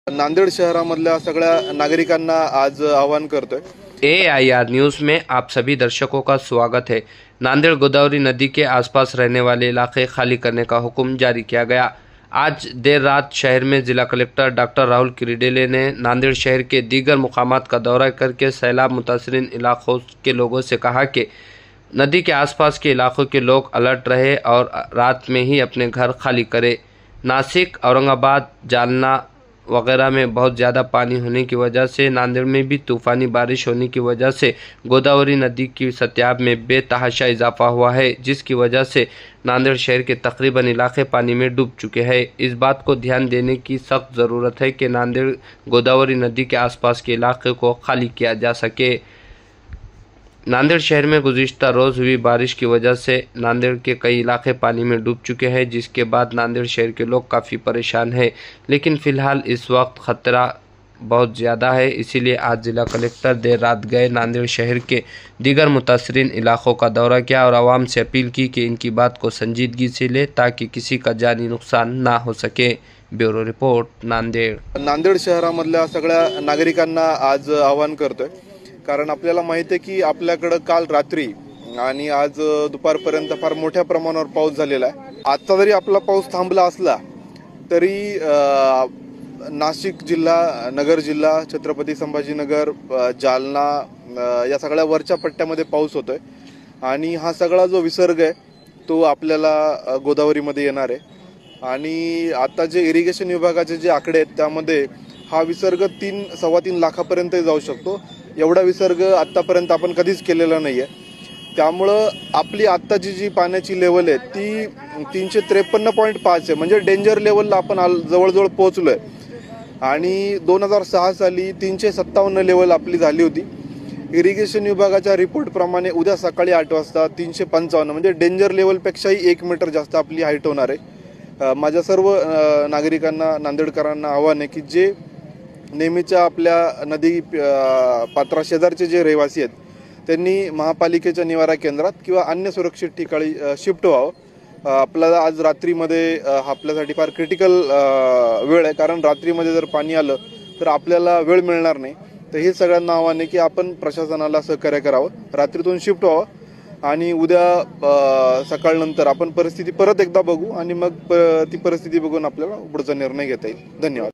नांदेड शहरामधल्या सगळ्या नागरिकांना आज आवाहन करतोय। AIR न्यूज में आप सभी दर्शकों का स्वागत है। नांदेड़ गोदावरी नदी के आसपास रहने वाले इलाके खाली करने का हुक्म जारी किया गया। आज देर रात शहर में जिला कलेक्टर डॉक्टर राहुल किरीडेले ने नांदेड़ शहर के दीगर मुकामात का दौरा करके सैलाब मुतासरीन इलाकों के लोगों से कहा कि नदी के आसपास के इलाकों के लोग अलर्ट रहे और रात में ही अपने घर खाली करें। नासिक, औरंगाबाद, जालना वगैरह में बहुत ज़्यादा पानी होने की वजह से नांदेड़ में भी तूफानी बारिश होने की वजह से गोदावरी नदी की सत्याब में बेतहाशा इजाफा हुआ है, जिसकी वजह से नांदेड़ शहर के तकरीबन इलाके पानी में डूब चुके हैं। इस बात को ध्यान देने की सख्त ज़रूरत है कि नांदेड़ गोदावरी नदी के आसपास के इलाके को खाली किया जा सके। नांदेड़ शहर में गुज़िश्ता रोज़ हुई बारिश की वजह से नांदेड़ के कई इलाके पानी में डूब चुके हैं, जिसके बाद नांदेड़ शहर के लोग काफ़ी परेशान हैं। लेकिन फ़िलहाल इस वक्त ख़तरा बहुत ज़्यादा है, इसीलिए आज जिला कलेक्टर देर रात गए नांदेड़ शहर के दीगर मुतासरीन इलाकों का दौरा किया और आवाम से अपील की कि इनकी बात को संजीदगी से ले ताकि किसी का जानी नुकसान ना हो सके। ब्यूरो रिपोर्ट, नांदेड़ शहरामधल्या सगळ्या नागरिकांना आज आवाहन करतोय, कारण आपल्याला माहिती आहे की आपल्याकडे काल रात्री आणि आज दुपारपर्यंत फार मोठ्या प्रमाणावर पाऊस झालेला आहे। आजचा जरी आपला पाऊस थांबला असला तरी नाशिक जिल्हा, नगर जिल्हा, छत्रपती संभाजीनगर, जालना या सगळ्या वरच्या पट्ट्यामध्ये पाऊस होतोय आणि हा सगळा जो विसर्ग आहे तो आपल्याला गोदावरीमध्ये येणार आहे। आणि आता जे इरिगेशन विभागाचे जे आकडे आहेत त्यामध्ये हा विसर्ग 3-3.25 लाखापर्यंत जाऊ शकतो। एवढा विसर्ग आतापर्यंत आपण कधीच केलेला नाहीये। त्यामुळे आपली आत्ताची जी पाण्याची लेवल आहे ती 353.5 आहे, म्हणजे डेंजर लेवलला आपण जवळजवळ पोहोचलोय। आणि 2006 साली 357 लेवल आपली झाली होती। इरिगेशन विभागाच्या रिपोर्ट प्रमाणे उद्या सकाळी 8 वाजता 355, म्हणजे डेंजर लेवलपेक्षाही 1 मीटर जास्त आपली हाईट होणार आहे। माझ्या सर्व नागरिकांना, नांदेडकरांना आव्हान आहे की जे नेहमीच्या आपल्या नदी पात्रा शेजारचे जे रहिवासी आहेत त्यांनी महापालिकेच्या निवारा केंद्रात किंवा अन्य सुरक्षित ठिकाणी शिफ्ट व्हावं। आपल्याला आज रात्रीमध्ये आपल्यासाठी फार क्रिटिकल वेळ आहे, कारण रात्रीमध्ये जर पाणी आलं तर आपल्याला वेळ मिळणार नाही। तर हे सगळ्यांना आव्हान आहे की आपण प्रशासनाला सहकार्य करावं, रात्रीतून शिफ्ट व्हावं आणि उद्या सकाळनंतर आपण परिस्थिती परत एकदा बघू आणि मग ती परिस्थिती बघून आपल्याला पुढचा निर्णय घेता येईल। धन्यवाद।